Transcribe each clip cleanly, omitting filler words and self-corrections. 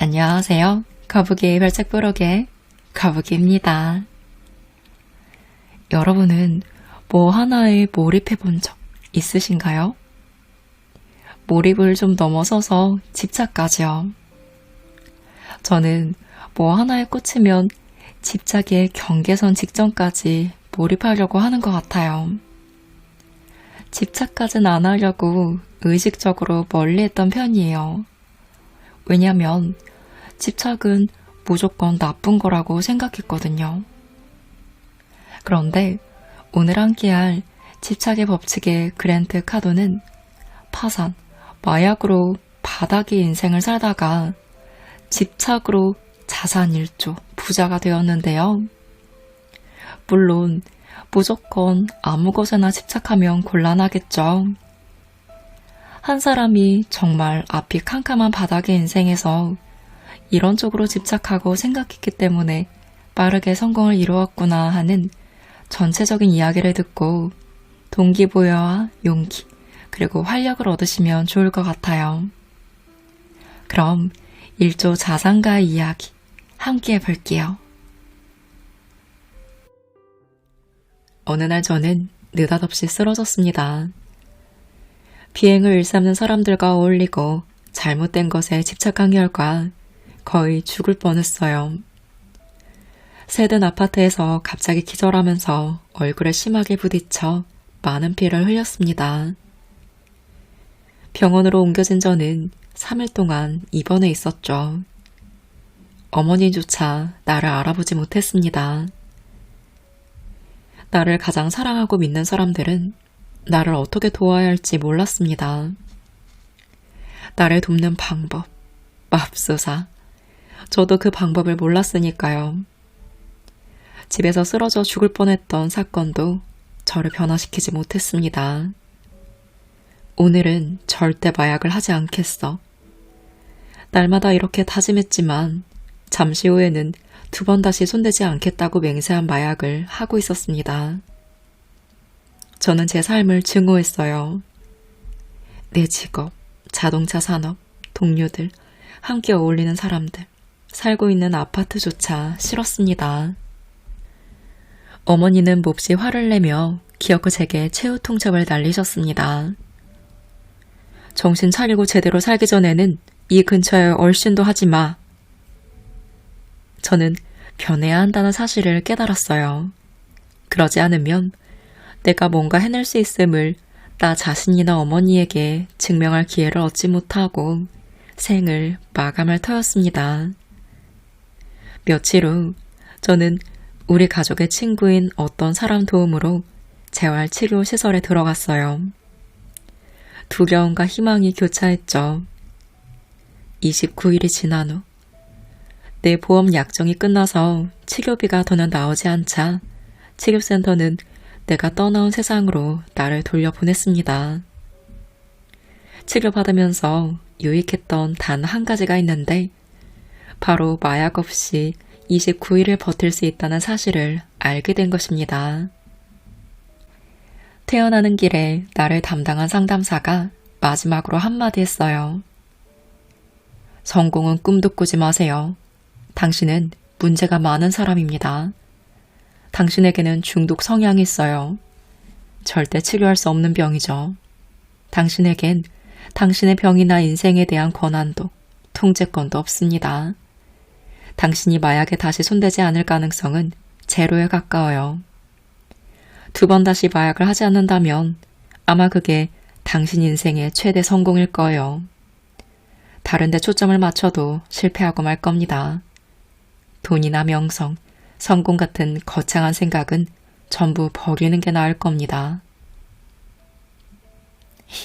안녕하세요. 거북이의 별책 부록의 거북이입니다. 여러분은 뭐 하나에 몰입해 본 적 있으신가요? 몰입을 좀 넘어서서 집착까지요. 저는 뭐 하나에 꽂히면 집착의 경계선 직전까지 몰입하려고 하는 것 같아요. 집착까지는 안 하려고 의식적으로 멀리했던 편이에요. 왜냐면 집착은 무조건 나쁜 거라고 생각했거든요. 그런데 오늘 함께할 집착의 법칙의 그랜트 카도는 파산, 마약으로 바닥의 인생을 살다가 집착으로 자산 1조 부자가 되었는데요. 물론 무조건 아무 것에나 집착하면 곤란하겠죠. 한 사람이 정말 앞이 캄캄한 바닥의 인생에서 이런 쪽으로 집착하고 생각했기 때문에 빠르게 성공을 이루었구나 하는 전체적인 이야기를 듣고 동기부여와 용기, 그리고 활력을 얻으시면 좋을 것 같아요. 그럼 1조 자산가의 이야기 함께 해볼게요. 어느 날 저는 느닷없이 쓰러졌습니다. 비행을 일삼는 사람들과 어울리고 잘못된 것에 집착한 결과 거의 죽을 뻔했어요. 새든 아파트에서 갑자기 기절하면서 얼굴에 심하게 부딪혀 많은 피를 흘렸습니다. 병원으로 옮겨진 저는 3일 동안 입원해 있었죠. 어머니조차 나를 알아보지 못했습니다. 나를 가장 사랑하고 믿는 사람들은 나를 어떻게 도와야 할지 몰랐습니다. 나를 돕는 방법, 맙소사. 저도 그 방법을 몰랐으니까요. 집에서 쓰러져 죽을 뻔했던 사건도 저를 변화시키지 못했습니다. 오늘은 절대 마약을 하지 않겠어. 날마다 이렇게 다짐했지만 잠시 후에는 2번 다시 손대지 않겠다고 맹세한 마약을 하고 있었습니다. 저는 제 삶을 증오했어요. 내 직업, 자동차 산업, 동료들, 함께 어울리는 사람들, 살고 있는 아파트조차 싫었습니다. 어머니는 몹시 화를 내며 기어코 제게 최후 통첩을 날리셨습니다. 정신 차리고 제대로 살기 전에는 이 근처에 얼씬도 하지 마. 저는 변해야 한다는 사실을 깨달았어요. 그러지 않으면 내가 뭔가 해낼 수 있음을 나 자신이나 어머니에게 증명할 기회를 얻지 못하고 생을 마감할 터였습니다. 며칠 후 저는 우리 가족의 친구인 어떤 사람 도움으로 재활치료시설에 들어갔어요. 두려움과 희망이 교차했죠. 29일이 지난 후 내 보험 약정이 끝나서 치료비가 더는 나오지 않자 치료센터는 내가 떠나온 세상으로 나를 돌려보냈습니다. 치료받으면서 유익했던 단 한 가지가 있는데 바로 마약 없이 29일을 버틸 수 있다는 사실을 알게 된 것입니다. 태어나는 길에 나를 담당한 상담사가 마지막으로 한마디 했어요. 성공은 꿈도 꾸지 마세요. 당신은 문제가 많은 사람입니다. 당신에게는 중독 성향이 있어요. 절대 치료할 수 없는 병이죠. 당신에겐 당신의 병이나 인생에 대한 권한도 통제권도 없습니다. 당신이 마약에 다시 손대지 않을 가능성은 제로에 가까워요. 2번 다시 마약을 하지 않는다면 아마 그게 당신 인생의 최대 성공일 거예요. 다른 데 초점을 맞춰도 실패하고 말 겁니다. 돈이나 명성, 성공 같은 거창한 생각은 전부 버리는 게 나을 겁니다.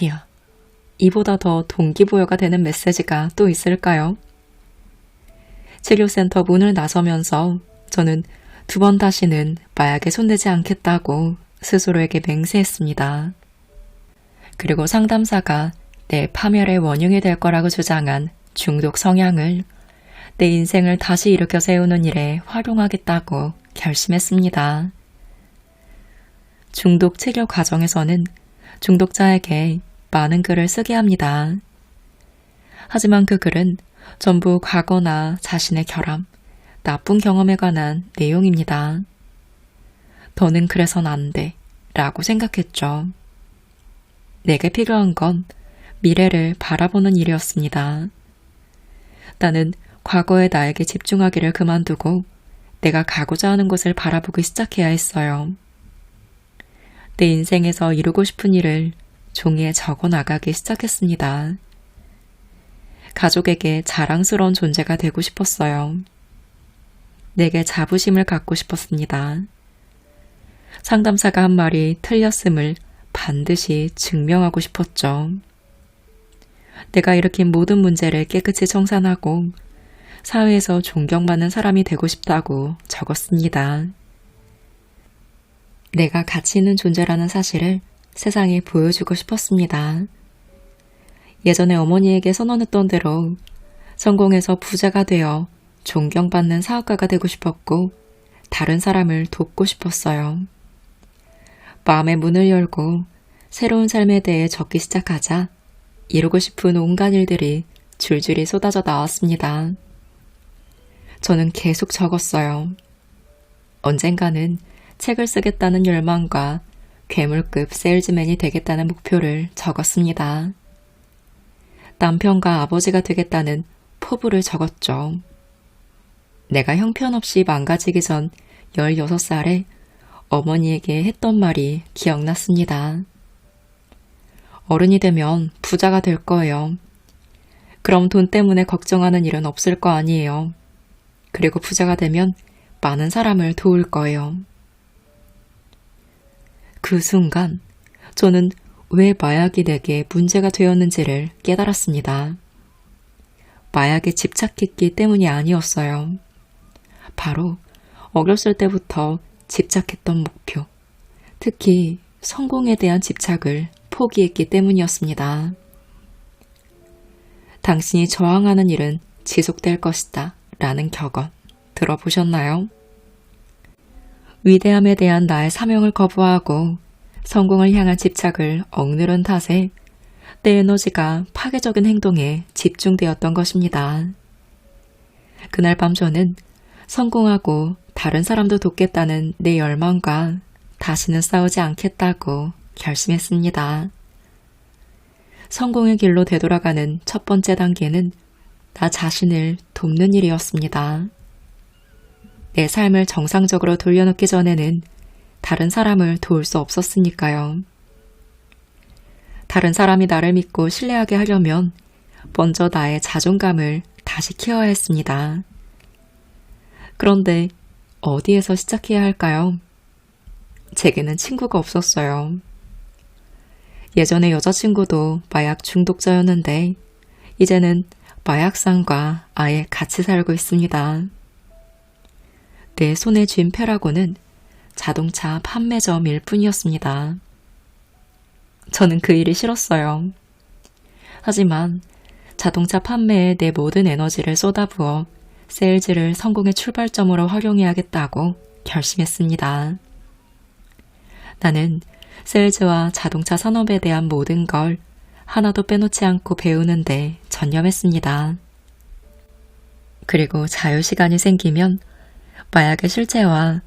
이야, 이보다 더 동기부여가 되는 메시지가 또 있을까요? 치료센터 문을 나서면서 저는 2번 다시는 마약에 손대지 않겠다고 스스로에게 맹세했습니다. 그리고 상담사가 내 파멸의 원흉이 될 거라고 주장한 중독 성향을 내 인생을 다시 일으켜 세우는 일에 활용하겠다고 결심했습니다. 중독 치료 과정에서는 중독자에게 많은 글을 쓰게 합니다. 하지만 그 글은 전부 과거나 자신의 결함, 나쁜 경험에 관한 내용입니다. 더는 그래선 안 돼 라고 생각했죠. 내게 필요한 건 미래를 바라보는 일이었습니다. 나는 과거의 나에게 집중하기를 그만두고 내가 가고자 하는 곳을 바라보기 시작해야 했어요. 내 인생에서 이루고 싶은 일을 종이에 적어 나가기 시작했습니다. 가족에게 자랑스러운 존재가 되고 싶었어요. 내게 자부심을 갖고 싶었습니다. 상담사가 한 말이 틀렸음을 반드시 증명하고 싶었죠. 내가 일으킨 모든 문제를 깨끗이 청산하고 사회에서 존경받는 사람이 되고 싶다고 적었습니다. 내가 가치 있는 존재라는 사실을 세상에 보여주고 싶었습니다. 예전에 어머니에게 선언했던 대로 성공해서 부자가 되어 존경받는 사업가가 되고 싶었고 다른 사람을 돕고 싶었어요. 마음의 문을 열고 새로운 삶에 대해 적기 시작하자 이루고 싶은 온갖 일들이 줄줄이 쏟아져 나왔습니다. 저는 계속 적었어요. 언젠가는 책을 쓰겠다는 열망과 괴물급 세일즈맨이 되겠다는 목표를 적었습니다. 남편과 아버지가 되겠다는 포부를 적었죠. 내가 형편없이 망가지기 전 16살에 어머니에게 했던 말이 기억났습니다. 어른이 되면 부자가 될 거예요. 그럼 돈 때문에 걱정하는 일은 없을 거 아니에요. 그리고 부자가 되면 많은 사람을 도울 거예요. 그 순간 저는 왜 마약이 내게 문제가 되었는지를 깨달았습니다. 마약에 집착했기 때문이 아니었어요. 바로 어렸을 때부터 집착했던 목표, 특히 성공에 대한 집착을 포기했기 때문이었습니다. 당신이 저항하는 일은 지속될 것이다 라는 격언 들어보셨나요? 위대함에 대한 나의 사명을 거부하고 성공을 향한 집착을 억누른 탓에 내 에너지가 파괴적인 행동에 집중되었던 것입니다. 그날 밤 저는 성공하고 다른 사람도 돕겠다는 내 열망과 다시는 싸우지 않겠다고 결심했습니다. 성공의 길로 되돌아가는 첫 번째 단계는 나 자신을 돕는 일이었습니다. 내 삶을 정상적으로 돌려놓기 전에는 다른 사람을 도울 수 없었으니까요. 다른 사람이 나를 믿고 신뢰하게 하려면 먼저 나의 자존감을 다시 키워야 했습니다. 그런데 어디에서 시작해야 할까요? 제게는 친구가 없었어요. 예전에 여자친구도 마약 중독자였는데 이제는 마약상과 아예 같이 살고 있습니다. 내 손에 쥔 패라고는 자동차 판매점일 뿐이었습니다. 저는 그 일이 싫었어요. 하지만 자동차 판매에 내 모든 에너지를 쏟아부어 세일즈를 성공의 출발점으로 활용해야겠다고 결심했습니다. 나는 세일즈와 자동차 산업에 대한 모든 걸 하나도 빼놓지 않고 배우는데 전념했습니다. 그리고 자유시간이 생기면 마약의 실체와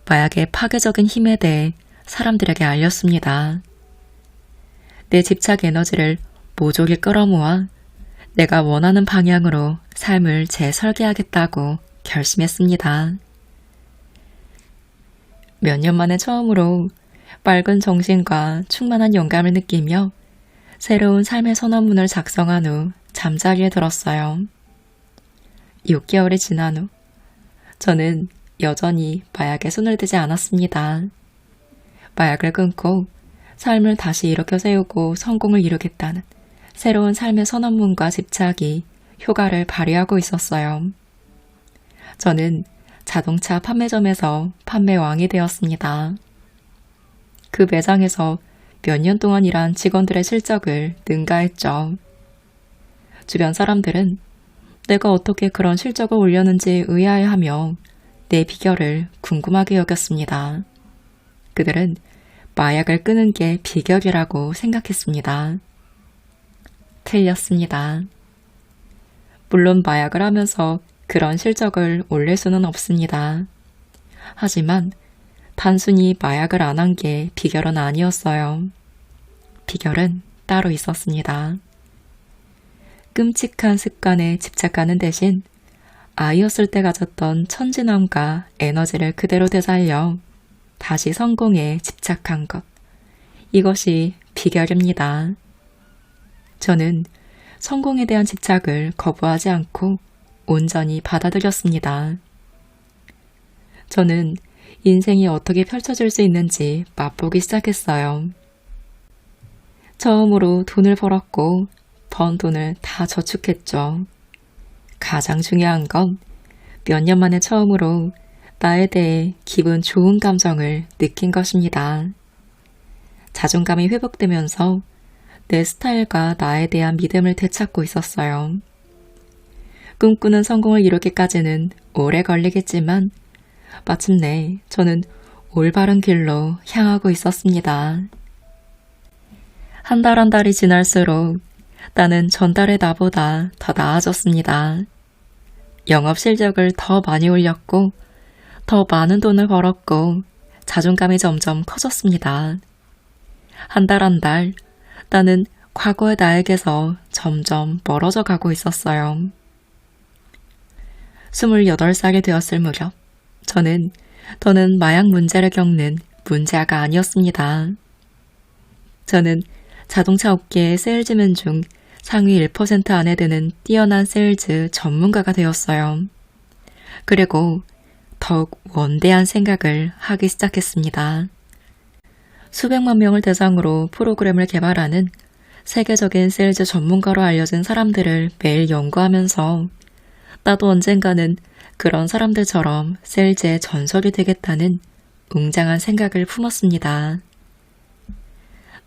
마약의 파괴적인 힘에 대해 사람들에게 알렸습니다. 내 집착 에너지를 모조리 끌어모아 내가 원하는 방향으로 삶을 재설계하겠다고 결심했습니다. 몇 년 만에 처음으로 맑은 정신과 충만한 영감을 느끼며 새로운 삶의 선언문을 작성한 후 잠자리에 들었어요. 6개월이 지난 후 저는 여전히 마약에 손을 대지 않았습니다. 마약을 끊고 삶을 다시 일으켜 세우고 성공을 이루겠다는 새로운 삶의 선언문과 집착이 효과를 발휘하고 있었어요. 저는 자동차 판매점에서 판매왕이 되었습니다. 그 매장에서 몇 년 동안 일한 직원들의 실적을 능가했죠. 주변 사람들은 내가 어떻게 그런 실적을 올렸는지 의아해하며 내 비결을 궁금하게 여겼습니다. 그들은 마약을 끄는 게 비결이라고 생각했습니다. 틀렸습니다. 물론 마약을 하면서 그런 실적을 올릴 수는 없습니다. 하지만 단순히 마약을 안 한 게 비결은 아니었어요. 비결은 따로 있었습니다. 끔찍한 습관에 집착하는 대신 아이였을 때 가졌던 천진함과 에너지를 그대로 되살려 다시 성공에 집착한 것. 이것이 비결입니다. 저는 성공에 대한 집착을 거부하지 않고 온전히 받아들였습니다. 저는 인생이 어떻게 펼쳐질 수 있는지 맛보기 시작했어요. 처음으로 돈을 벌었고 번 돈을 다 저축했죠. 가장 중요한 건 몇 년 만에 처음으로 나에 대해 기분 좋은 감정을 느낀 것입니다. 자존감이 회복되면서 내 스타일과 나에 대한 믿음을 되찾고 있었어요. 꿈꾸는 성공을 이루기까지는 오래 걸리겠지만 마침내 저는 올바른 길로 향하고 있었습니다. 한 달 한 달이 지날수록 나는 전달의 나보다 더 나아졌습니다. 영업 실적을 더 많이 올렸고 더 많은 돈을 벌었고 자존감이 점점 커졌습니다. 한 달 한 달 나는 과거의 나에게서 점점 멀어져 가고 있었어요. 28살이 되었을 무렵 저는 더는 마약 문제를 겪는 문제아가 아니었습니다. 저는 자동차 업계의 세일즈맨 중 상위 1% 안에 드는 뛰어난 세일즈 전문가가 되었어요. 그리고 더욱 원대한 생각을 하기 시작했습니다. 수백만 명을 대상으로 프로그램을 개발하는 세계적인 세일즈 전문가로 알려진 사람들을 매일 연구하면서 나도 언젠가는 그런 사람들처럼 세일즈의 전설이 되겠다는 웅장한 생각을 품었습니다.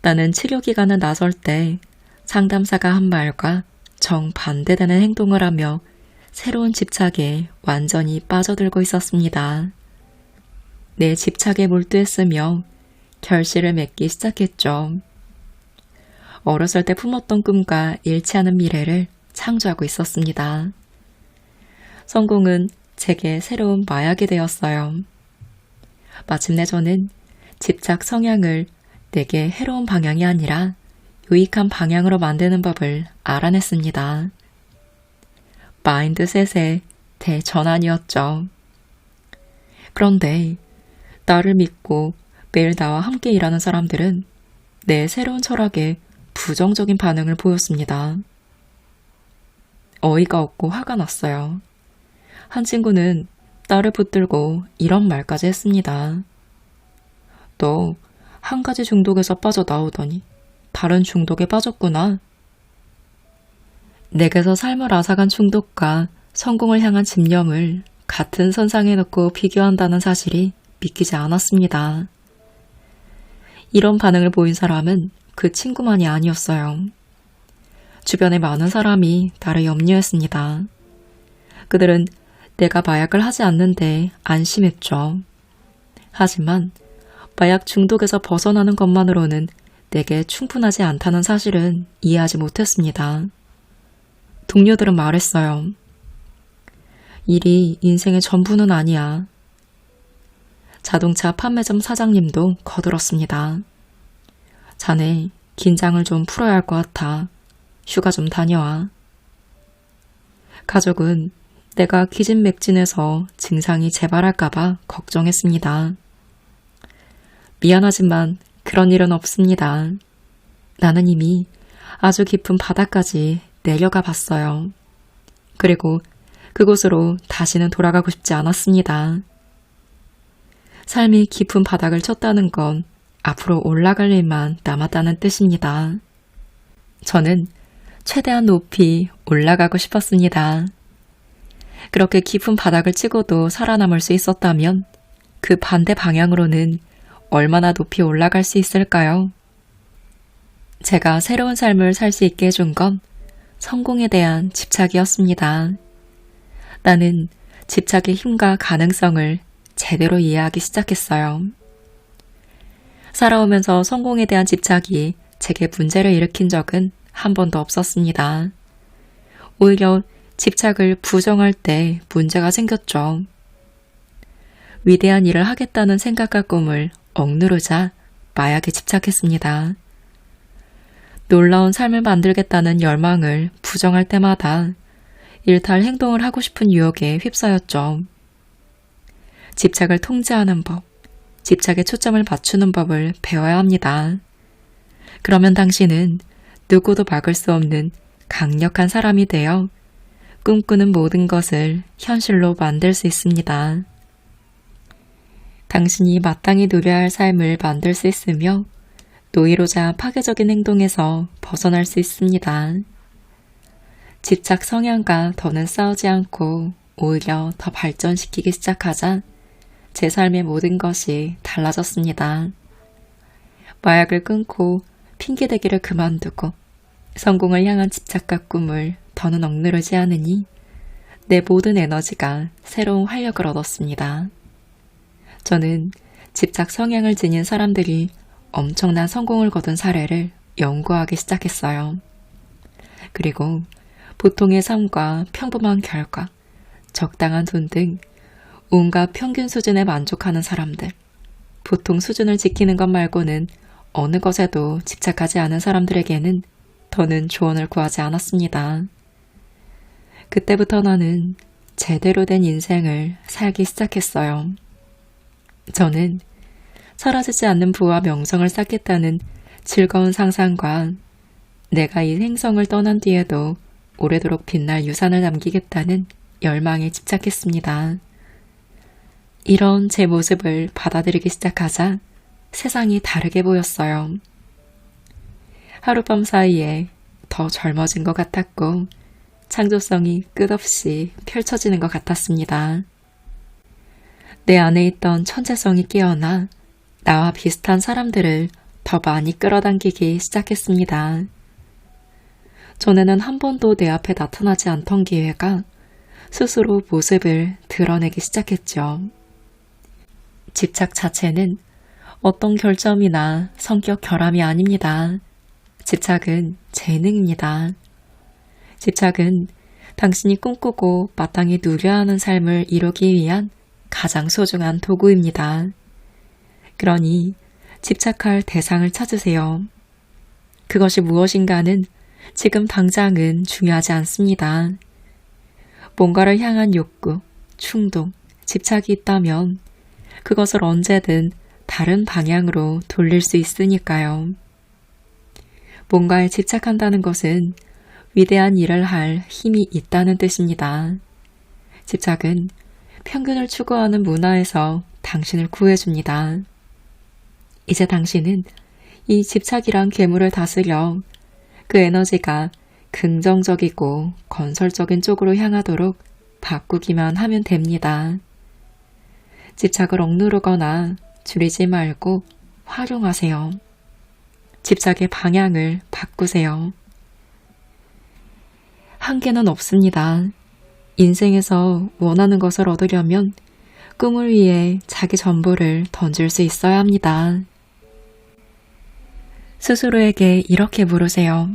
나는 치료기관을 나설 때 상담사가 한 말과 정반대되는 행동을 하며 새로운 집착에 완전히 빠져들고 있었습니다. 내 집착에 몰두했으며 결실을 맺기 시작했죠. 어렸을 때 품었던 꿈과 일치하는 미래를 창조하고 있었습니다. 성공은 제게 새로운 마약이 되었어요. 마침내 저는 집착 성향을 내게 해로운 방향이 아니라 유익한 방향으로 만드는 법을 알아냈습니다. 마인드셋의 대전환이었죠. 그런데 나를 믿고 매일 나와 함께 일하는 사람들은 내 새로운 철학에 부정적인 반응을 보였습니다. 어이가 없고 화가 났어요. 한 친구는 나를 붙들고 이런 말까지 했습니다. 너 한 가지 중독에서 빠져나오더니 다른 중독에 빠졌구나. 내게서 삶을 앗아간 중독과 성공을 향한 집념을 같은 선상에 놓고 비교한다는 사실이 믿기지 않았습니다. 이런 반응을 보인 사람은 그 친구만이 아니었어요. 주변에 많은 사람이 나를 염려했습니다. 그들은 내가 마약을 하지 않는데 안심했죠. 하지만 마약 중독에서 벗어나는 것만으로는 내게 충분하지 않다는 사실은 이해하지 못했습니다. 동료들은 말했어요. 일이 인생의 전부는 아니야. 자동차 판매점 사장님도 거들었습니다. 자네 긴장을 좀 풀어야 할 것 같아. 휴가 좀 다녀와. 가족은 내가 기진맥진해서 증상이 재발할까봐 걱정했습니다. 미안하지만 그런 일은 없습니다. 나는 이미 아주 깊은 바다까지 내려가 봤어요. 그리고 그곳으로 다시는 돌아가고 싶지 않았습니다. 삶이 깊은 바닥을 쳤다는 건 앞으로 올라갈 일만 남았다는 뜻입니다. 저는 최대한 높이 올라가고 싶었습니다. 그렇게 깊은 바닥을 치고도 살아남을 수 있었다면 그 반대 방향으로는 얼마나 높이 올라갈 수 있을까요? 제가 새로운 삶을 살 수 있게 해준 건 성공에 대한 집착이었습니다. 나는 집착의 힘과 가능성을 제대로 이해하기 시작했어요. 살아오면서 성공에 대한 집착이 제게 문제를 일으킨 적은 한 번도 없었습니다. 오히려 집착을 부정할 때 문제가 생겼죠. 위대한 일을 하겠다는 생각과 꿈을 억누르자 마약에 집착했습니다. 놀라운 삶을 만들겠다는 열망을 부정할 때마다 일탈 행동을 하고 싶은 유혹에 휩싸였죠. 집착을 통제하는 법, 집착에 초점을 맞추는 법을 배워야 합니다. 그러면 당신은 누구도 막을 수 없는 강력한 사람이 되어 꿈꾸는 모든 것을 현실로 만들 수 있습니다. 당신이 마땅히 누려야 할 삶을 만들 수 있으며 노이로자 파괴적인 행동에서 벗어날 수 있습니다. 집착 성향과 더는 싸우지 않고 오히려 더 발전시키기 시작하자 제 삶의 모든 것이 달라졌습니다. 마약을 끊고 핑계대기를 그만두고 성공을 향한 집착과 꿈을 더는 억누르지 않으니 내 모든 에너지가 새로운 활력을 얻었습니다. 저는 집착 성향을 지닌 사람들이 엄청난 성공을 거둔 사례를 연구하기 시작했어요. 그리고 보통의 삶과 평범한 결과, 적당한 돈 등 온갖 평균 수준에 만족하는 사람들, 보통 수준을 지키는 것 말고는 어느 것에도 집착하지 않은 사람들에게는 더는 조언을 구하지 않았습니다. 그때부터 나는 제대로 된 인생을 살기 시작했어요. 저는 사라지지 않는 부와 명성을 쌓겠다는 즐거운 상상과 내가 이 행성을 떠난 뒤에도 오래도록 빛날 유산을 남기겠다는 열망에 집착했습니다. 이런 제 모습을 받아들이기 시작하자 세상이 다르게 보였어요. 하룻밤 사이에 더 젊어진 것 같았고 창조성이 끝없이 펼쳐지는 것 같았습니다. 내 안에 있던 천재성이 깨어나 나와 비슷한 사람들을 더 많이 끌어당기기 시작했습니다. 전에는 한 번도 내 앞에 나타나지 않던 기회가 스스로 모습을 드러내기 시작했죠. 집착 자체는 어떤 결점이나 성격 결함이 아닙니다. 집착은 재능입니다. 집착은 당신이 꿈꾸고 마땅히 누려야 하는 삶을 이루기 위한 가장 소중한 도구입니다. 그러니 집착할 대상을 찾으세요. 그것이 무엇인가는 지금 당장은 중요하지 않습니다. 뭔가를 향한 욕구, 충동, 집착이 있다면 그것을 언제든 다른 방향으로 돌릴 수 있으니까요. 뭔가에 집착한다는 것은 위대한 일을 할 힘이 있다는 뜻입니다. 집착은 평균을 추구하는 문화에서 당신을 구해줍니다. 이제 당신은 이 집착이란 괴물을 다스려 그 에너지가 긍정적이고 건설적인 쪽으로 향하도록 바꾸기만 하면 됩니다. 집착을 억누르거나 줄이지 말고 활용하세요. 집착의 방향을 바꾸세요. 한계는 없습니다. 인생에서 원하는 것을 얻으려면 꿈을 위해 자기 전부를 던질 수 있어야 합니다. 스스로에게 이렇게 물으세요.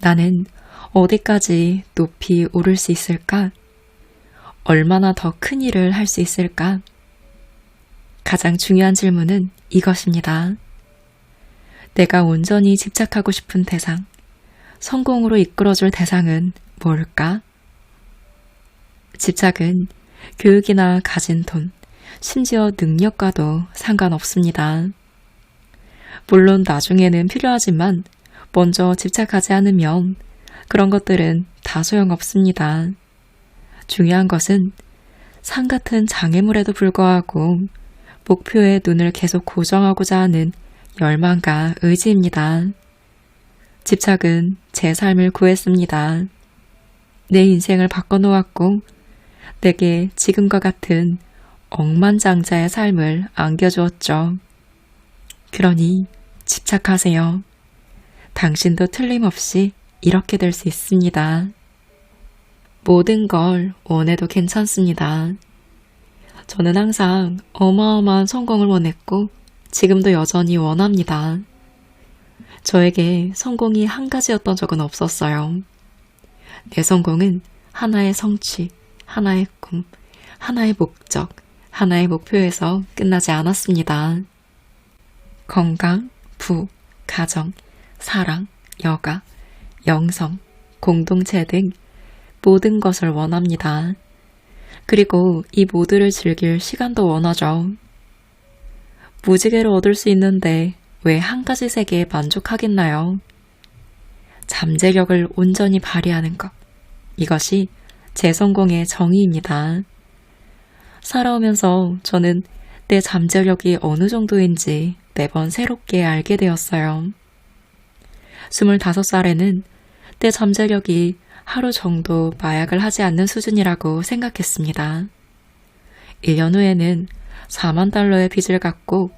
나는 어디까지 높이 오를 수 있을까? 얼마나 더 큰 일을 할 수 있을까? 가장 중요한 질문은 이것입니다. 내가 온전히 집착하고 싶은 대상, 성공으로 이끌어줄 대상은 뭘까? 집착은 교육이나 가진 돈, 심지어 능력과도 상관없습니다. 물론 나중에는 필요하지만 먼저 집착하지 않으면 그런 것들은 다 소용없습니다. 중요한 것은 산 같은 장애물에도 불구하고 목표에 눈을 계속 고정하고자 하는 열망과 의지입니다. 집착은 제 삶을 구했습니다. 내 인생을 바꿔놓았고 내게 지금과 같은 억만장자의 삶을 안겨주었죠. 그러니 집착하세요. 당신도 틀림없이 이렇게 될 수 있습니다. 모든 걸 원해도 괜찮습니다. 저는 항상 어마어마한 성공을 원했고 지금도 여전히 원합니다. 저에게 성공이 한 가지였던 적은 없었어요. 내 성공은 하나의 성취, 하나의 꿈, 하나의 목적, 하나의 목표에서 끝나지 않았습니다. 건강, 부, 가정, 사랑, 여가, 영성, 공동체 등 모든 것을 원합니다. 그리고 이 모두를 즐길 시간도 원하죠. 무지개를 얻을 수 있는데 왜 한 가지 세계에 만족하겠나요? 잠재력을 온전히 발휘하는 것. 이것이 제 성공의 정의입니다. 살아오면서 저는 내 잠재력이 어느 정도인지 매번 새롭게 알게 되었어요. 25살에는 내 잠재력이 하루 정도 마약을 하지 않는 수준이라고 생각했습니다. 1년 후에는 4만 달러의 빚을 갚고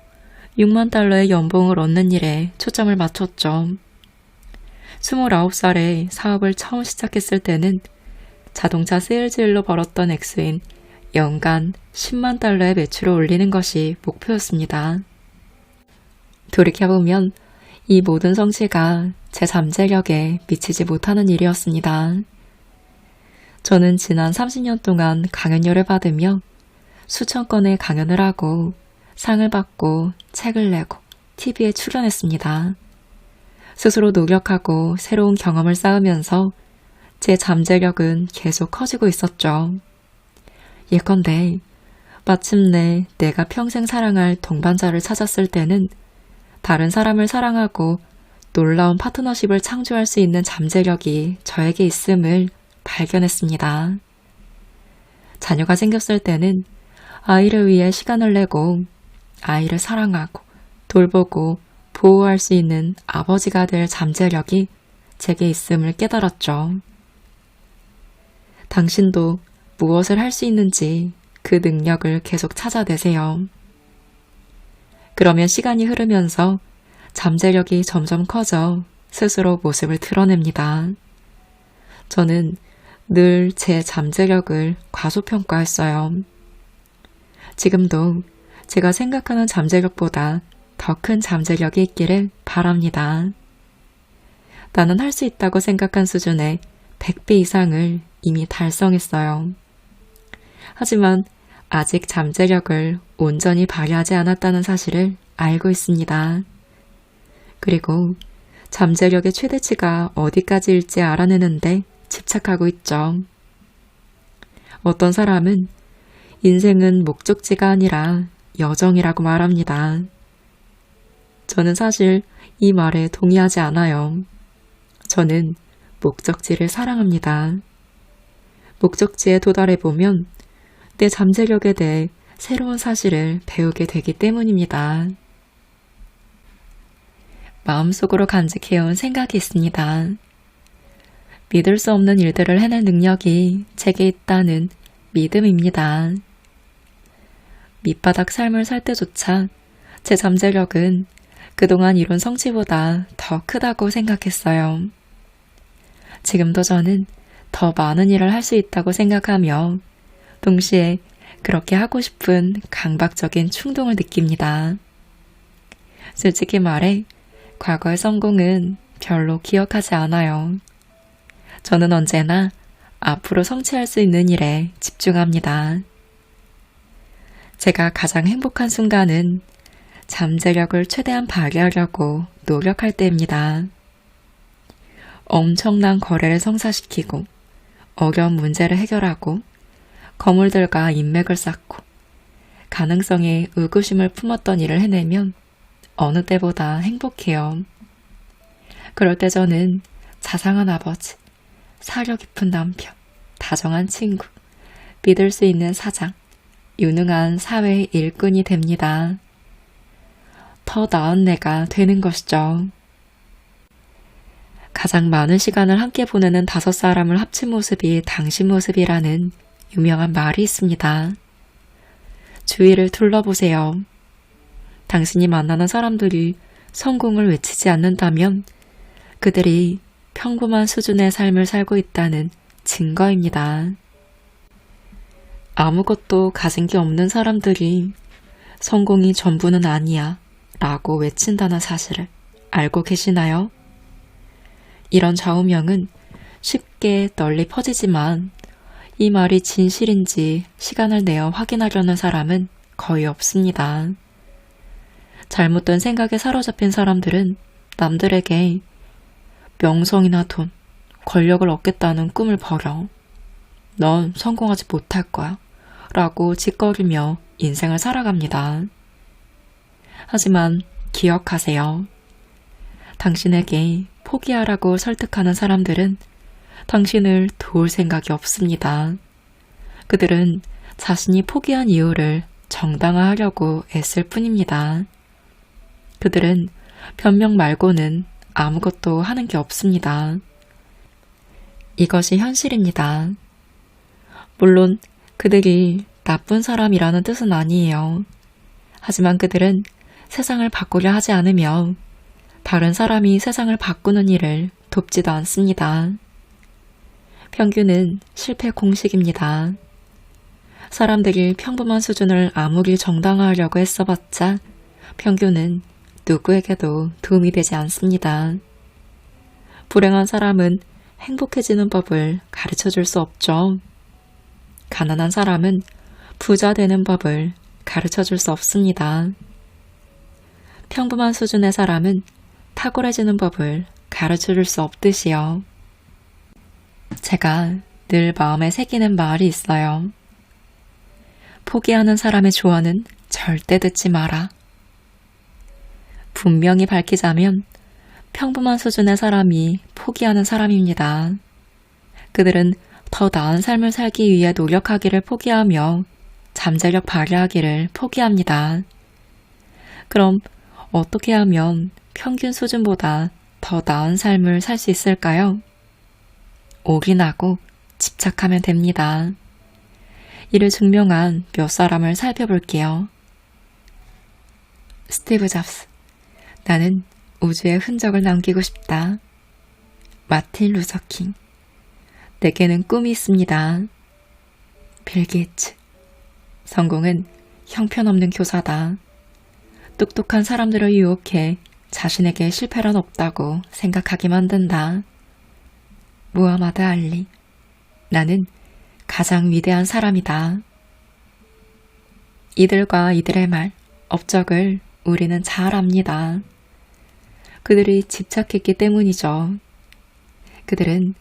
6만 달러의 연봉을 얻는 일에 초점을 맞췄죠. 29살에 사업을 처음 시작했을 때는 자동차 세일즈일로 벌었던 액수인 연간 10만 달러의 매출을 올리는 것이 목표였습니다. 돌이켜보면 이 모든 성취가 제 잠재력에 미치지 못하는 일이었습니다. 저는 지난 30년 동안 강연료를 받으며 수천 건의 강연을 하고 상을 받고 책을 내고 TV에 출연했습니다. 스스로 노력하고 새로운 경험을 쌓으면서 제 잠재력은 계속 커지고 있었죠. 예컨대 마침내 내가 평생 사랑할 동반자를 찾았을 때는 다른 사람을 사랑하고 놀라운 파트너십을 창조할 수 있는 잠재력이 저에게 있음을 발견했습니다. 자녀가 생겼을 때는 아이를 위해 시간을 내고 아이를 사랑하고 돌보고 보호할 수 있는 아버지가 될 잠재력이 제게 있음을 깨달았죠. 당신도 무엇을 할 수 있는지 그 능력을 계속 찾아내세요. 그러면 시간이 흐르면서 잠재력이 점점 커져 스스로 모습을 드러냅니다. 저는 늘 제 잠재력을 과소평가했어요. 지금도 제가 생각하는 잠재력보다 더 큰 잠재력이 있기를 바랍니다. 나는 할 수 있다고 생각한 수준의 100배 이상을 이미 달성했어요. 하지만 아직 잠재력을 온전히 발휘하지 않았다는 사실을 알고 있습니다. 그리고 잠재력의 최대치가 어디까지일지 알아내는데 집착하고 있죠. 어떤 사람은 인생은 목적지가 아니라 여정이라고 말합니다. 저는 사실 이 말에 동의하지 않아요. 저는 목적지를 사랑합니다. 목적지에 도달해보면 내 잠재력에 대해 새로운 사실을 배우게 되기 때문입니다. 마음속으로 간직해온 생각이 있습니다. 믿을 수 없는 일들을 해낼 능력이 제게 있다는 믿음입니다. 밑바닥 삶을 살 때조차 제 잠재력은 그동안 이룬 성취보다 더 크다고 생각했어요. 지금도 저는 더 많은 일을 할 수 있다고 생각하며 동시에 그렇게 하고 싶은 강박적인 충동을 느낍니다. 솔직히 말해 과거의 성공은 별로 기억하지 않아요. 저는 언제나 앞으로 성취할 수 있는 일에 집중합니다. 제가 가장 행복한 순간은 잠재력을 최대한 발휘하려고 노력할 때입니다. 엄청난 거래를 성사시키고 어려운 문제를 해결하고 거물들과 인맥을 쌓고 가능성에 의구심을 품었던 일을 해내면 어느 때보다 행복해요. 그럴 때 저는 자상한 아버지, 사려 깊은 남편, 다정한 친구, 믿을 수 있는 사장, 유능한 사회의 일꾼이 됩니다. 더 나은 내가 되는 것이죠. 가장 많은 시간을 함께 보내는 5사람을 합친 모습이 당신 모습이라는 유명한 말이 있습니다. 주위를 둘러보세요. 당신이 만나는 사람들이 성공을 외치지 않는다면 그들이 평범한 수준의 삶을 살고 있다는 증거입니다. 아무것도 가진 게 없는 사람들이 성공이 전부는 아니야 라고 외친다는 사실을 알고 계시나요? 이런 좌우명은 쉽게 널리 퍼지지만 이 말이 진실인지 시간을 내어 확인하려는 사람은 거의 없습니다. 잘못된 생각에 사로잡힌 사람들은 남들에게 명성이나 돈, 권력을 얻겠다는 꿈을 버려. 넌 성공하지 못할 거야. 라고 짓거리며 인생을 살아갑니다. 하지만 기억하세요. 당신에게 포기하라고 설득하는 사람들은 당신을 도울 생각이 없습니다. 그들은 자신이 포기한 이유를 정당화하려고 애쓸 뿐입니다. 그들은 변명 말고는 아무것도 하는 게 없습니다. 이것이 현실입니다. 물론 그들이 나쁜 사람이라는 뜻은 아니에요. 하지만 그들은 세상을 바꾸려 하지 않으며 다른 사람이 세상을 바꾸는 일을 돕지도 않습니다. 평균은 실패 공식입니다. 사람들이 평범한 수준을 아무리 정당화하려고 애써봤자 평균은 누구에게도 도움이 되지 않습니다. 불행한 사람은 행복해지는 법을 가르쳐 줄 수 없죠. 가난한 사람은 부자 되는 법을 가르쳐 줄 수 없습니다. 평범한 수준의 사람은 탁월해지는 법을 가르쳐 줄 수 없듯이요. 제가 늘 마음에 새기는 말이 있어요. 포기하는 사람의 조언은 절대 듣지 마라. 분명히 밝히자면 평범한 수준의 사람이 포기하는 사람입니다. 그들은 더 나은 삶을 살기 위해 노력하기를 포기하며 잠재력 발휘하기를 포기합니다. 그럼 어떻게 하면 평균 수준보다 더 나은 삶을 살 수 있을까요? 올인하고 집착하면 됩니다. 이를 증명한 몇 사람을 살펴볼게요. 스티브 잡스. 나는 우주에 흔적을 남기고 싶다. 마틴 루서 킹. 내게는 꿈이 있습니다. 빌 게이츠. 성공은 형편없는 교사다. 똑똑한 사람들을 유혹해 자신에게 실패란 없다고 생각하게 만든다. 무하마드 알리. 나는 가장 위대한 사람이다. 이들과 이들의 말, 업적을 우리는 잘 압니다. 그들이 집착했기 때문이죠. 그들은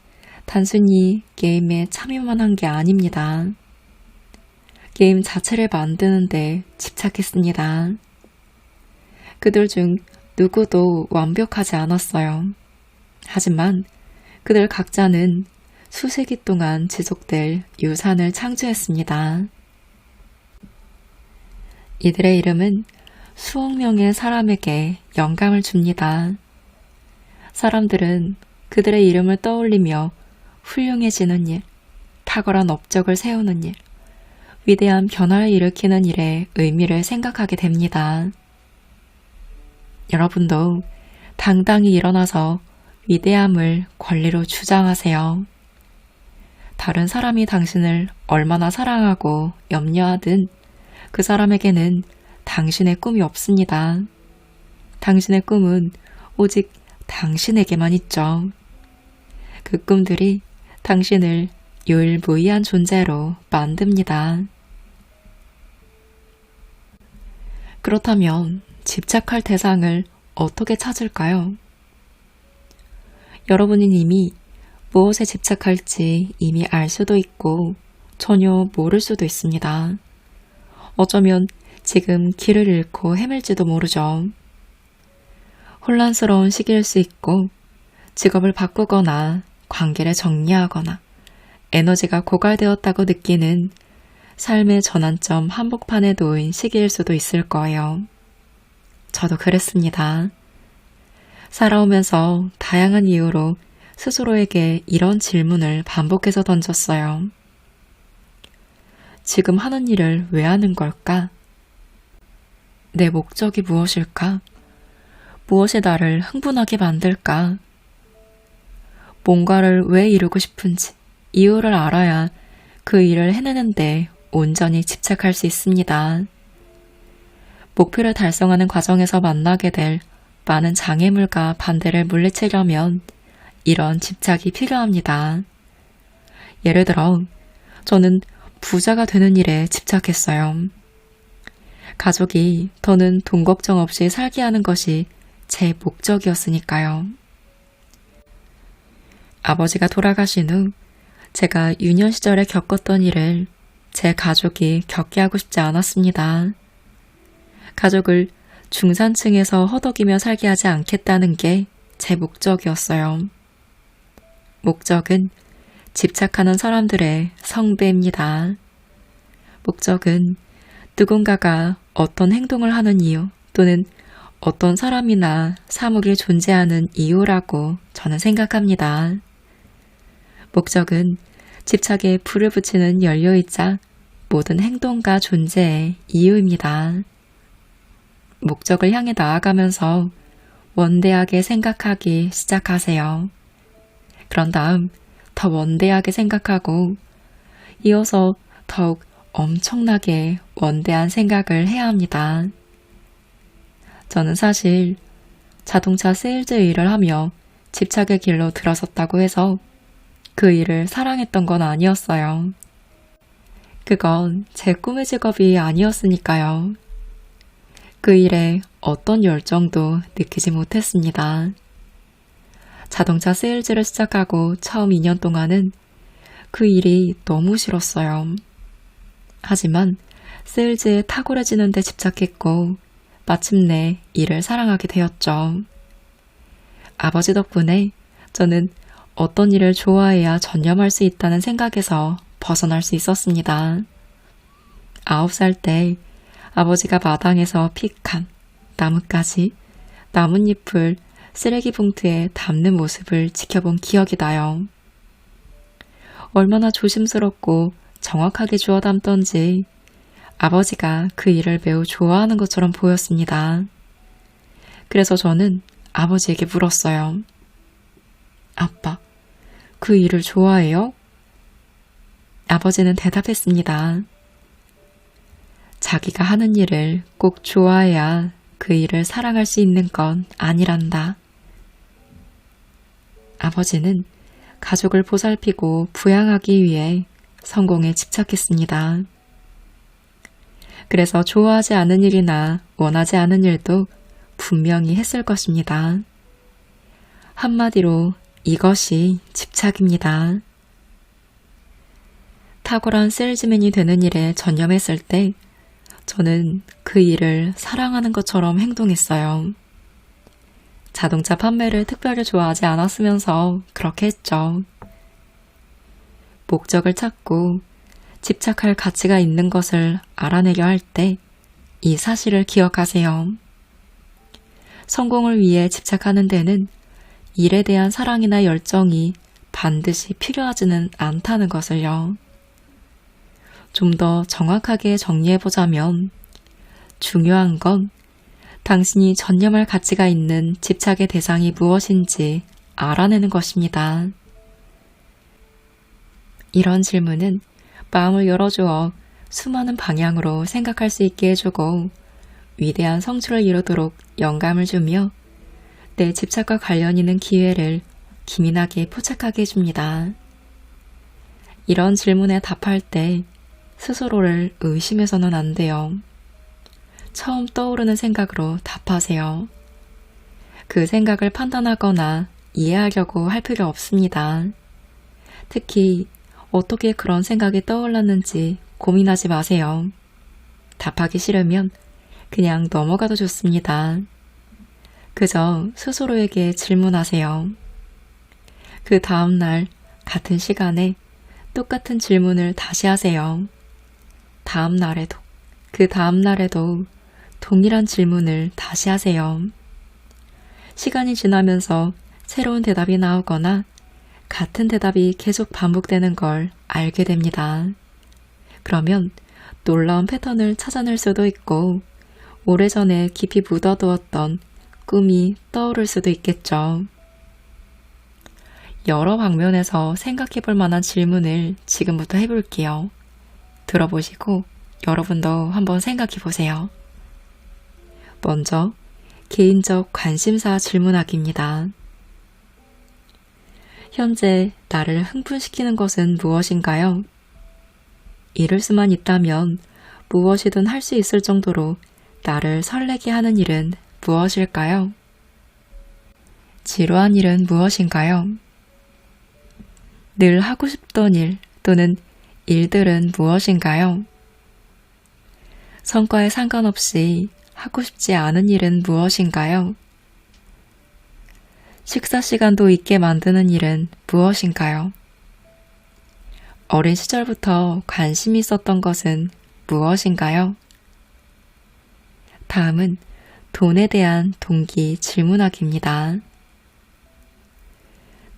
단순히 게임에 참여만 한 게 아닙니다. 게임 자체를 만드는데 집착했습니다. 그들 중 누구도 완벽하지 않았어요. 하지만 그들 각자는 수세기 동안 지속될 유산을 창조했습니다. 이들의 이름은 수억 명의 사람에게 영감을 줍니다. 사람들은 그들의 이름을 떠올리며 훌륭해지는 일, 탁월한 업적을 세우는 일, 위대한 변화를 일으키는 일의 의미를 생각하게 됩니다. 여러분도 당당히 일어나서 위대함을 권리로 주장하세요. 다른 사람이 당신을 얼마나 사랑하고 염려하든 그 사람에게는 당신의 꿈이 없습니다. 당신의 꿈은 오직 당신에게만 있죠. 그 꿈들이 당신을 유일무이한 존재로 만듭니다. 그렇다면 집착할 대상을 어떻게 찾을까요? 여러분은 이미 무엇에 집착할지 이미 알 수도 있고 전혀 모를 수도 있습니다. 어쩌면 지금 길을 잃고 헤맬지도 모르죠. 혼란스러운 시기일 수 있고 직업을 바꾸거나 관계를 정리하거나 에너지가 고갈되었다고 느끼는 삶의 전환점 한복판에 놓인 시기일 수도 있을 거예요. 저도 그랬습니다. 살아오면서 다양한 이유로 스스로에게 이런 질문을 반복해서 던졌어요. 지금 하는 일을 왜 하는 걸까? 내 목적이 무엇일까? 무엇이 나를 흥분하게 만들까? 뭔가를 왜 이루고 싶은지 이유를 알아야 그 일을 해내는데 온전히 집착할 수 있습니다. 목표를 달성하는 과정에서 만나게 될 많은 장애물과 반대를 물리치려면 이런 집착이 필요합니다. 예를 들어 저는 부자가 되는 일에 집착했어요. 가족이 더는 돈 걱정 없이 살게 하는 것이 제 목적이었으니까요. 아버지가 돌아가신 후 제가 유년 시절에 겪었던 일을 제 가족이 겪게 하고 싶지 않았습니다. 가족을 중산층에서 허덕이며 살게 하지 않겠다는 게 제 목적이었어요. 목적은 집착하는 사람들의 성배입니다. 목적은 누군가가 어떤 행동을 하는 이유 또는 어떤 사람이나 사물이 존재하는 이유라고 저는 생각합니다. 목적은 집착에 불을 붙이는 연료이자 모든 행동과 존재의 이유입니다. 목적을 향해 나아가면서 원대하게 생각하기 시작하세요. 그런 다음 더 원대하게 생각하고 이어서 더욱 엄청나게 원대한 생각을 해야 합니다. 저는 사실 자동차 세일즈 일을 하며 집착의 길로 들어섰다고 해서 그 일을 사랑했던 건 아니었어요. 그건 제 꿈의 직업이 아니었으니까요. 그 일에 어떤 열정도 느끼지 못했습니다. 자동차 세일즈를 시작하고 처음 2년 동안은 그 일이 너무 싫었어요. 하지만 세일즈에 탁월해지는 데 집착했고 마침내 일을 사랑하게 되었죠. 아버지 덕분에 저는 어떤 일을 좋아해야 전념할 수 있다는 생각에서 벗어날 수 있었습니다. 9살 때 아버지가 마당에서 픽한 나뭇가지, 나뭇잎을 쓰레기 봉투에 담는 모습을 지켜본 기억이 나요. 얼마나 조심스럽고 정확하게 주워 담던지 아버지가 그 일을 매우 좋아하는 것처럼 보였습니다. 그래서 저는 아버지에게 물었어요. 아빠, 그 일을 좋아해요? 아버지는 대답했습니다. 자기가 하는 일을 꼭 좋아해야 그 일을 사랑할 수 있는 건 아니란다. 아버지는 가족을 보살피고 부양하기 위해 성공에 집착했습니다. 그래서 좋아하지 않은 일이나 원하지 않은 일도 분명히 했을 것입니다. 한마디로 이것이 집착입니다. 탁월한 세일즈맨이 되는 일에 전념했을 때 저는 그 일을 사랑하는 것처럼 행동했어요. 자동차 판매를 특별히 좋아하지 않았으면서 그렇게 했죠. 목적을 찾고 집착할 가치가 있는 것을 알아내려 할 때 이 사실을 기억하세요. 성공을 위해 집착하는 데는 일에 대한 사랑이나 열정이 반드시 필요하지는 않다는 것을요. 좀 더 정확하게 정리해보자면 중요한 건 당신이 전념할 가치가 있는 집착의 대상이 무엇인지 알아내는 것입니다. 이런 질문은 마음을 열어주어 수많은 방향으로 생각할 수 있게 해주고 위대한 성취를 이루도록 영감을 주며 내 집착과 관련 있는 기회를 기민하게 포착하게 해줍니다. 이런 질문에 답할 때 스스로를 의심해서는 안 돼요. 처음 떠오르는 생각으로 답하세요. 그 생각을 판단하거나 이해하려고 할 필요 없습니다. 특히 어떻게 그런 생각이 떠올랐는지 고민하지 마세요. 답하기 싫으면 그냥 넘어가도 좋습니다. 그저 스스로에게 질문하세요. 그 다음날 같은 시간에 똑같은 질문을 다시 하세요. 다음 날에도, 그 다음 날에도 동일한 질문을 다시 하세요. 시간이 지나면서 새로운 대답이 나오거나 같은 대답이 계속 반복되는 걸 알게 됩니다. 그러면 놀라운 패턴을 찾아낼 수도 있고 오래전에 깊이 묻어두었던 꿈이 떠오를 수도 있겠죠. 여러 방면에서 생각해 볼 만한 질문을 지금부터 해볼게요. 들어보시고 여러분도 한번 생각해 보세요. 먼저 개인적 관심사 질문하기입니다. 현재 나를 흥분시키는 것은 무엇인가요? 이룰 수만 있다면 무엇이든 할 수 있을 정도로 나를 설레게 하는 일은 무엇일까요? 지루한 일은 무엇인가요? 늘 하고 싶던 일 또는 일들은 무엇인가요? 성과에 상관없이 하고 싶지 않은 일은 무엇인가요? 식사 시간도 있게 만드는 일은 무엇인가요? 어린 시절부터 관심이 있었던 것은 무엇인가요? 다음은 돈에 대한 동기 질문하기입니다.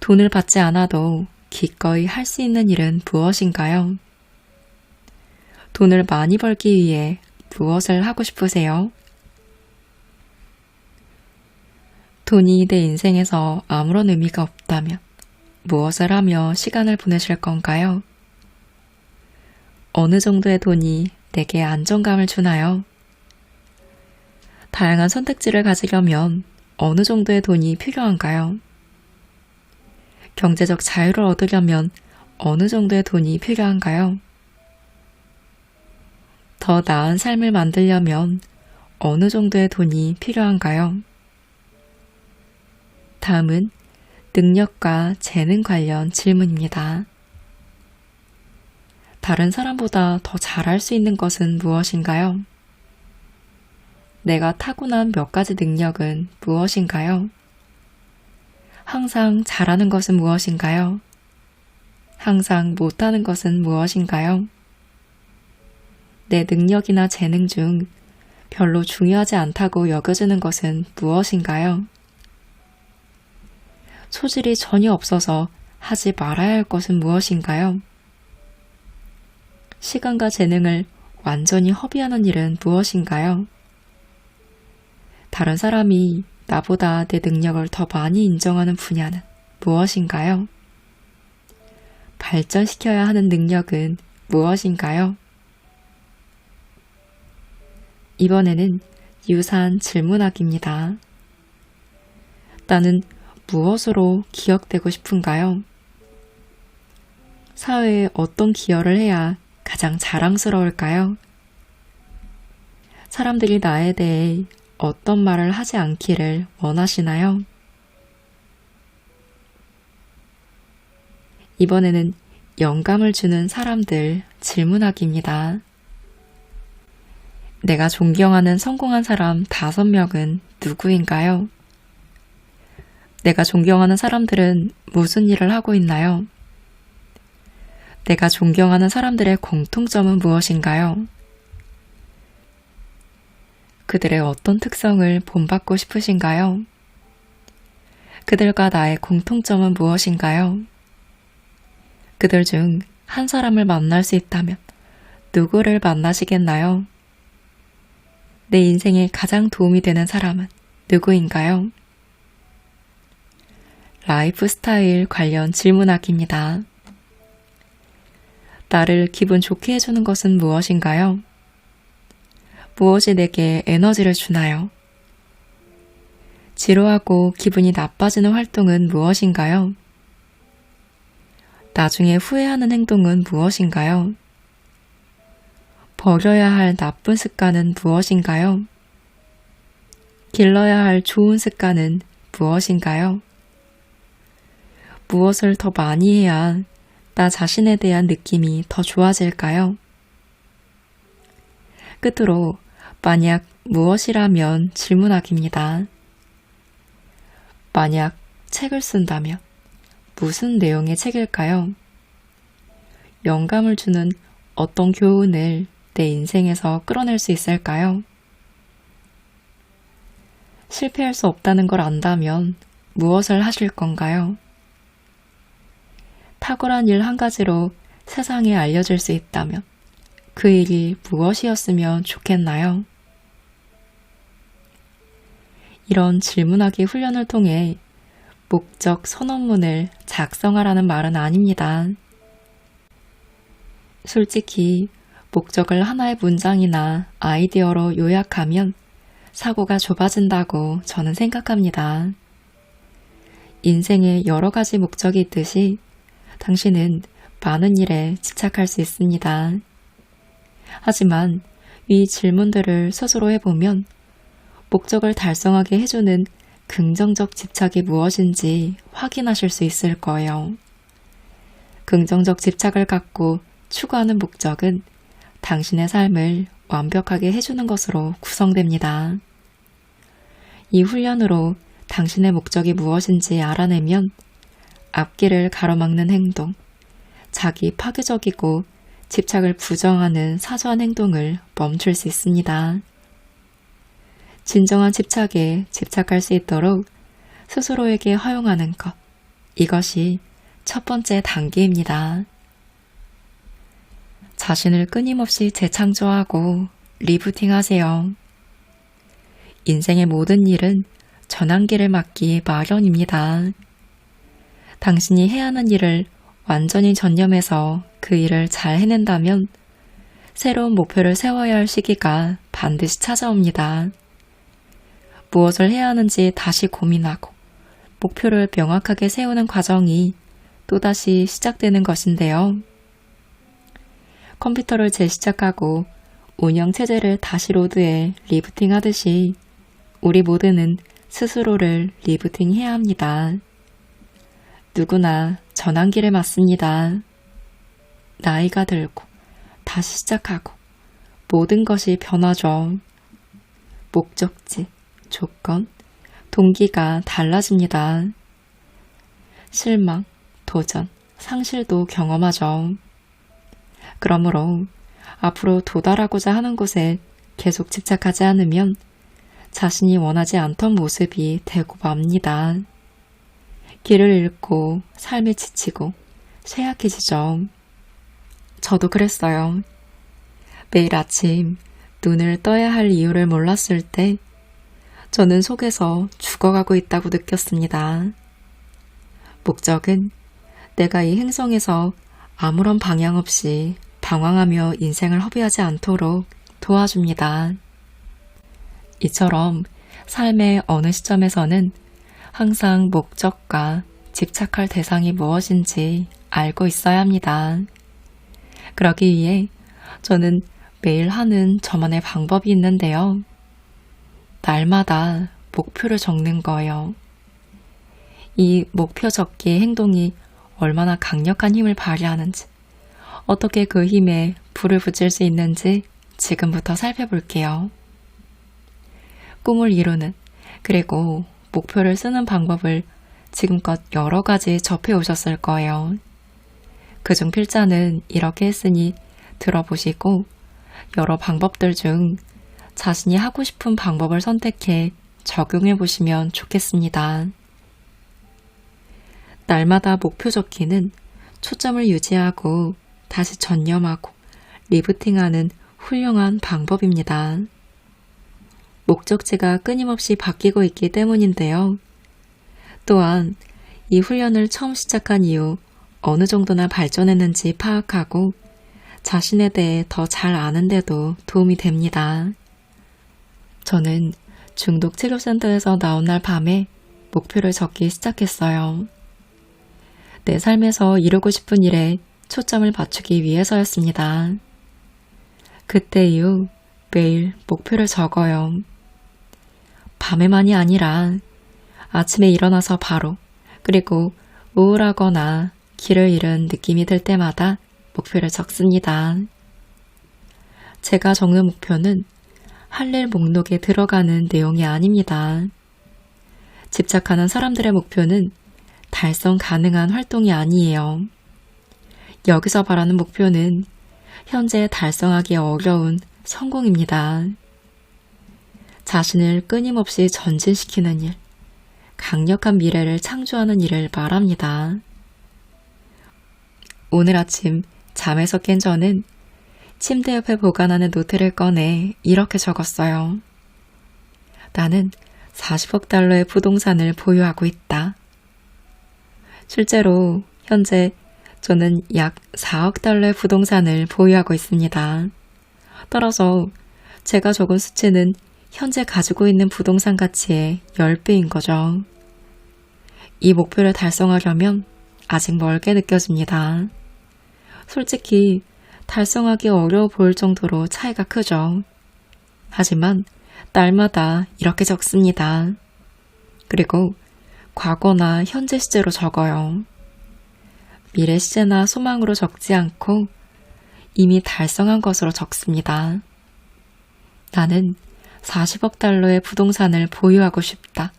돈을 받지 않아도 기꺼이 할 수 있는 일은 무엇인가요? 돈을 많이 벌기 위해 무엇을 하고 싶으세요? 돈이 내 인생에서 아무런 의미가 없다면 무엇을 하며 시간을 보내실 건가요? 어느 정도의 돈이 내게 안정감을 주나요? 다양한 선택지를 가지려면 어느 정도의 돈이 필요한가요? 경제적 자유를 얻으려면 어느 정도의 돈이 필요한가요? 더 나은 삶을 만들려면 어느 정도의 돈이 필요한가요? 다음은 능력과 재능 관련 질문입니다. 다른 사람보다 더 잘할 수 있는 것은 무엇인가요? 내가 타고난 몇 가지 능력은 무엇인가요? 항상 잘하는 것은 무엇인가요? 항상 못하는 것은 무엇인가요? 내 능력이나 재능 중 별로 중요하지 않다고 여겨지는 것은 무엇인가요? 소질이 전혀 없어서 하지 말아야 할 것은 무엇인가요? 시간과 재능을 완전히 허비하는 일은 무엇인가요? 다른 사람이 나보다 내 능력을 더 많이 인정하는 분야는 무엇인가요? 발전시켜야 하는 능력은 무엇인가요? 이번에는 유산 질문하기입니다. 나는 무엇으로 기억되고 싶은가요? 사회에 어떤 기여를 해야 가장 자랑스러울까요? 사람들이 나에 대해 어떤 말을 하지 않기를 원하시나요? 이번에는 영감을 주는 사람들 질문하기입니다. 내가 존경하는 성공한 사람 5명은 누구인가요? 내가 존경하는 사람들은 무슨 일을 하고 있나요? 내가 존경하는 사람들의 공통점은 무엇인가요? 그들의 어떤 특성을 본받고 싶으신가요? 그들과 나의 공통점은 무엇인가요? 그들 중 한 사람을 만날 수 있다면 누구를 만나시겠나요? 내 인생에 가장 도움이 되는 사람은 누구인가요? 라이프 스타일 관련 질문하기입니다. 나를 기분 좋게 해주는 것은 무엇인가요? 무엇이 내게 에너지를 주나요? 지루하고 기분이 나빠지는 활동은 무엇인가요? 나중에 후회하는 행동은 무엇인가요? 버려야 할 나쁜 습관은 무엇인가요? 길러야 할 좋은 습관은 무엇인가요? 무엇을 더 많이 해야 나 자신에 대한 느낌이 더 좋아질까요? 끝으로 만약 무엇이라면 질문하기입니다. 만약 책을 쓴다면 무슨 내용의 책일까요? 영감을 주는 어떤 교훈을 내 인생에서 끌어낼 수 있을까요? 실패할 수 없다는 걸 안다면 무엇을 하실 건가요? 탁월한 일 한 가지로 세상에 알려질 수 있다면 그 일이 무엇이었으면 좋겠나요? 이런 질문하기 훈련을 통해 목적 선언문을 작성하라는 말은 아닙니다. 솔직히 목적을 하나의 문장이나 아이디어로 요약하면 사고가 좁아진다고 저는 생각합니다. 인생에 여러 가지 목적이 있듯이 당신은 많은 일에 집착할 수 있습니다. 하지만 이 질문들을 스스로 해보면 목적을 달성하게 해주는 긍정적 집착이 무엇인지 확인하실 수 있을 거예요. 긍정적 집착을 갖고 추구하는 목적은 당신의 삶을 완벽하게 해주는 것으로 구성됩니다. 이 훈련으로 당신의 목적이 무엇인지 알아내면 앞길을 가로막는 행동, 자기 파괴적이고 집착을 부정하는 사소한 행동을 멈출 수 있습니다. 진정한 집착에 집착할 수 있도록 스스로에게 허용하는 것, 이것이 첫 번째 단계입니다. 자신을 끊임없이 재창조하고 리부팅하세요. 인생의 모든 일은 전환기를 맞기 마련입니다. 당신이 해야 하는 일을 완전히 전념해서 그 일을 잘 해낸다면 새로운 목표를 세워야 할 시기가 반드시 찾아옵니다. 무엇을 해야 하는지 다시 고민하고 목표를 명확하게 세우는 과정이 또다시 시작되는 것인데요. 컴퓨터를 재시작하고 운영체제를 다시 로드해 리부팅하듯이 우리 모두는 스스로를 리부팅해야 합니다. 누구나 전환기를 맞습니다. 나이가 들고 다시 시작하고 모든 것이 변하죠. 목적지, 조건, 동기가 달라집니다. 실망, 도전, 상실도 경험하죠. 그러므로 앞으로 도달하고자 하는 곳에 계속 집착하지 않으면 자신이 원하지 않던 모습이 되고 맙니다. 길을 잃고 삶에 지치고 쇠약해지죠. 저도 그랬어요. 매일 아침 눈을 떠야 할 이유를 몰랐을 때 저는 속에서 죽어가고 있다고 느꼈습니다. 목적은 내가 이 행성에서 아무런 방향 없이 방황하며 인생을 허비하지 않도록 도와줍니다. 이처럼 삶의 어느 시점에서는 항상 목적과 집착할 대상이 무엇인지 알고 있어야 합니다. 그러기 위해 저는 매일 하는 저만의 방법이 있는데요. 날마다 목표를 적는 거예요. 이 목표 적기의 행동이 얼마나 강력한 힘을 발휘하는지, 어떻게 그 힘에 불을 붙일 수 있는지 지금부터 살펴볼게요. 꿈을 이루는, 그리고 목표를 쓰는 방법을 지금껏 여러 가지 접해 오셨을 거예요. 그중 필자는 이렇게 했으니 들어보시고 여러 방법들 중 자신이 하고 싶은 방법을 선택해 적용해 보시면 좋겠습니다. 날마다 목표 적기는 초점을 유지하고 다시 전념하고 리부팅하는 훌륭한 방법입니다. 목적지가 끊임없이 바뀌고 있기 때문인데요. 또한 이 훈련을 처음 시작한 이후 어느 정도나 발전했는지 파악하고 자신에 대해 더 잘 아는데도 도움이 됩니다. 저는 중독치료센터에서 나온 날 밤에 목표를 적기 시작했어요. 내 삶에서 이루고 싶은 일에 초점을 맞추기 위해서였습니다. 그때 이후 매일 목표를 적어요. 밤에만이 아니라 아침에 일어나서 바로, 그리고 우울하거나 길을 잃은 느낌이 들 때마다 목표를 적습니다. 제가 적는 목표는 할 일 목록에 들어가는 내용이 아닙니다. 집착하는 사람들의 목표는 달성 가능한 활동이 아니에요. 여기서 말하는 목표는 현재 달성하기 어려운 성공입니다. 자신을 끊임없이 전진시키는 일, 강력한 미래를 창조하는 일을 말합니다. 오늘 아침 잠에서 깬 저는 침대 옆에 보관하는 노트를 꺼내 이렇게 적었어요. 나는 40억 달러의 부동산을 보유하고 있다. 실제로 현재 저는 약 4억 달러의 부동산을 보유하고 있습니다. 따라서 제가 적은 수치는 현재 가지고 있는 부동산 가치의 10배인 거죠. 이 목표를 달성하려면 아직 멀게 느껴집니다. 솔직히 달성하기 어려워 보일 정도로 차이가 크죠. 하지만 날마다 이렇게 적습니다. 그리고 과거나 현재 시제로 적어요. 미래 시제나 소망으로 적지 않고 이미 달성한 것으로 적습니다. 나는 40억 달러의 부동산을 보유하고 싶다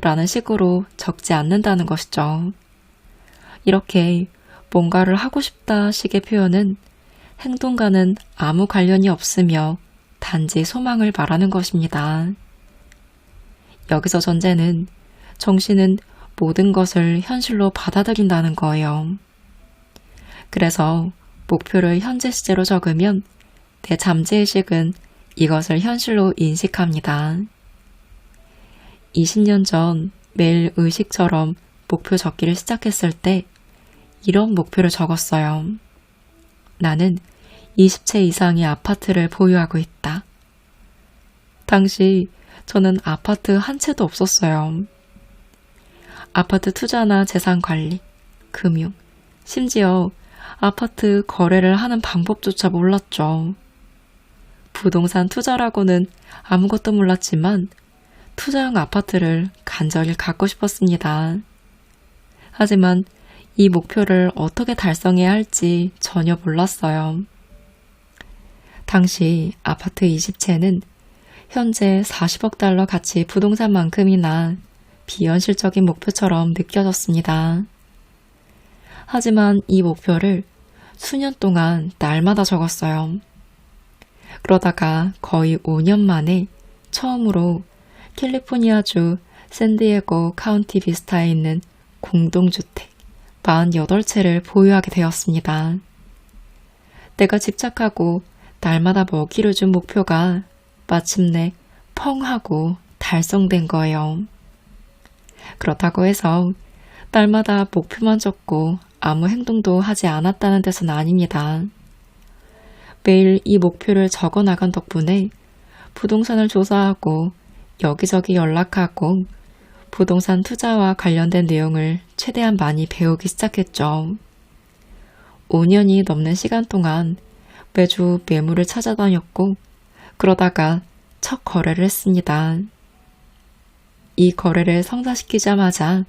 라는 식으로 적지 않는다는 것이죠. 이렇게 뭔가를 하고 싶다 식의 표현은 행동과는 아무 관련이 없으며 단지 소망을 말하는 것입니다. 여기서 전제는 정신은 모든 것을 현실로 받아들인다는 거예요. 그래서 목표를 현재 시제로 적으면 내 잠재의식은 이것을 현실로 인식합니다. 20년 전 매일 의식처럼 목표 적기를 시작했을 때 이런 목표를 적었어요. 나는 20채 이상의 아파트를 보유하고 있다. 당시 저는 아파트 한 채도 없었어요. 아파트 투자나 재산 관리, 금융, 심지어 아파트 거래를 하는 방법조차 몰랐죠. 부동산 투자라고는 아무것도 몰랐지만 투자용 아파트를 간절히 갖고 싶었습니다. 하지만 이 목표를 어떻게 달성해야 할지 전혀 몰랐어요. 당시 아파트 20채는 현재 40억 달러 가치 부동산만큼이나 비현실적인 목표처럼 느껴졌습니다. 하지만 이 목표를 수년 동안 날마다 적었어요. 그러다가 거의 5년 만에 처음으로 캘리포니아주 샌디에고 카운티 비스타에 있는 공동주택 48채를 보유하게 되었습니다. 내가 집착하고 날마다 먹이를 준 목표가 마침내 펑 하고 달성된 거예요. 그렇다고 해서 날마다 목표만 적고 아무 행동도 하지 않았다는 뜻은 아닙니다. 매일 이 목표를 적어 나간 덕분에 부동산을 조사하고 여기저기 연락하고 부동산 투자와 관련된 내용을 최대한 많이 배우기 시작했죠. 5년이 넘는 시간 동안 매주 매물을 찾아다녔고 그러다가 첫 거래를 했습니다. 이 거래를 성사시키자마자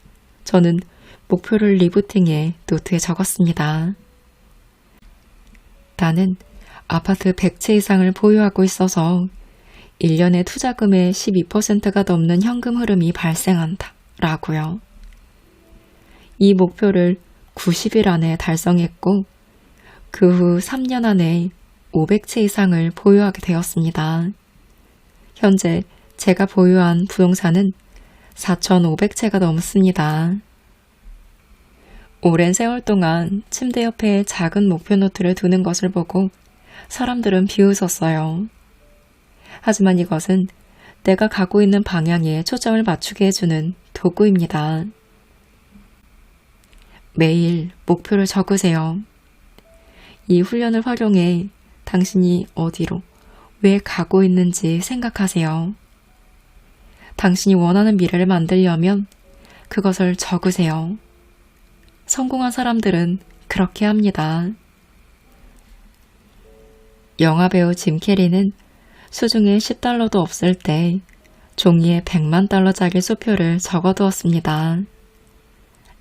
저는 목표를 리부팅해 노트에 적었습니다. 나는 아파트 100채 이상을 보유하고 있어서 1년의 투자금의 12%가 넘는 현금 흐름이 발생한다 라고요. 이 목표를 90일 안에 달성했고 그 후 3년 안에 500채 이상을 보유하게 되었습니다. 현재 제가 보유한 부동산은 4,500채가 넘습니다. 오랜 세월 동안 침대 옆에 작은 목표 노트를 두는 것을 보고 사람들은 비웃었어요. 하지만 이것은 내가 가고 있는 방향에 초점을 맞추게 해주는 도구입니다. 매일 목표를 적으세요. 이 훈련을 활용해 당신이 어디로, 왜 가고 있는지 생각하세요. 당신이 원하는 미래를 만들려면 그것을 적으세요. 성공한 사람들은 그렇게 합니다. 영화배우 짐 캐리는 수중에 10달러도 없을 때 종이에 100만 달러짜리 수표를 적어두었습니다.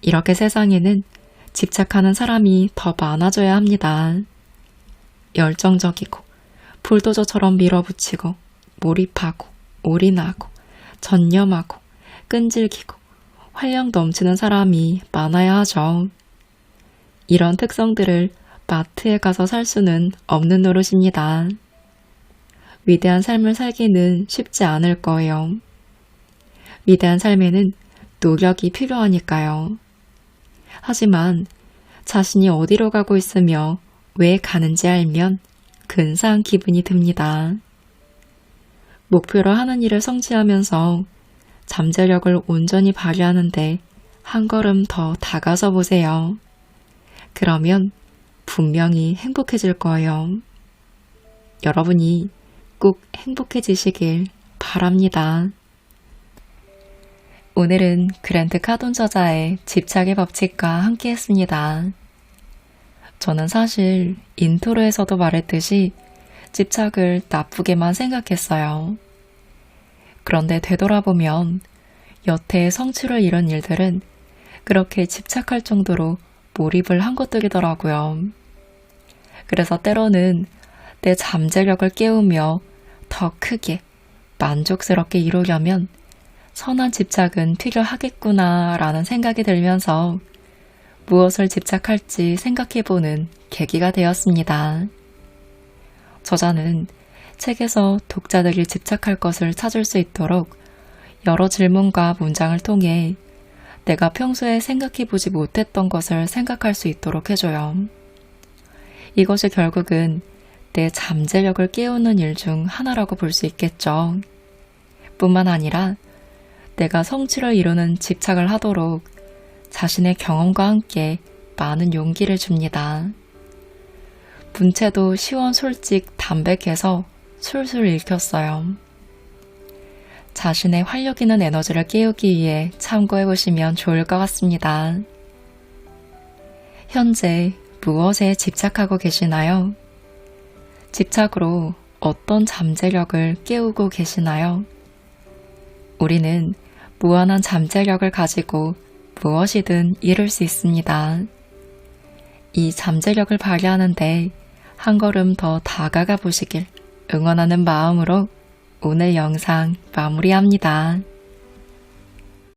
이렇게 세상에는 집착하는 사람이 더 많아져야 합니다. 열정적이고 불도저처럼 밀어붙이고 몰입하고 올인하고 전념하고 끈질기고 활력 넘치는 사람이 많아야 하죠. 이런 특성들을 마트에 가서 살 수는 없는 노릇입니다. 위대한 삶을 살기는 쉽지 않을 거예요. 위대한 삶에는 노력이 필요하니까요. 하지만 자신이 어디로 가고 있으며 왜 가는지 알면 근사한 기분이 듭니다. 목표로 하는 일을 성취하면서 잠재력을 온전히 발휘하는데 한 걸음 더 다가서 보세요. 그러면 분명히 행복해질 거예요. 여러분이 꼭 행복해지시길 바랍니다. 오늘은 그랜트 카돈 저자의 집착의 법칙과 함께 했습니다. 저는 사실 인트로에서도 말했듯이 집착을 나쁘게만 생각했어요. 그런데 되돌아보면 여태의 성취를 이룬 일들은 그렇게 집착할 정도로 몰입을 한 것들이더라고요. 그래서 때로는 내 잠재력을 깨우며 더 크게 만족스럽게 이루려면 선한 집착은 필요하겠구나 라는 생각이 들면서 무엇을 집착할지 생각해보는 계기가 되었습니다. 저자는 책에서 독자들이 집착할 것을 찾을 수 있도록 여러 질문과 문장을 통해 내가 평소에 생각해보지 못했던 것을 생각할 수 있도록 해줘요. 이것이 결국은 내 잠재력을 깨우는 일 중 하나라고 볼 수 있겠죠. 뿐만 아니라 내가 성취를 이루는 집착을 하도록 자신의 경험과 함께 많은 용기를 줍니다. 문체도 시원솔직 담백해서 술술 읽혔어요. 자신의 활력 있는 에너지를 깨우기 위해 참고해보시면 좋을 것 같습니다. 현재 무엇에 집착하고 계시나요? 집착으로 어떤 잠재력을 깨우고 계시나요? 우리는 무한한 잠재력을 가지고 무엇이든 이룰 수 있습니다. 이 잠재력을 발휘하는데 한 걸음 더 다가가 보시길 응원하는 마음으로 오늘 영상 마무리합니다.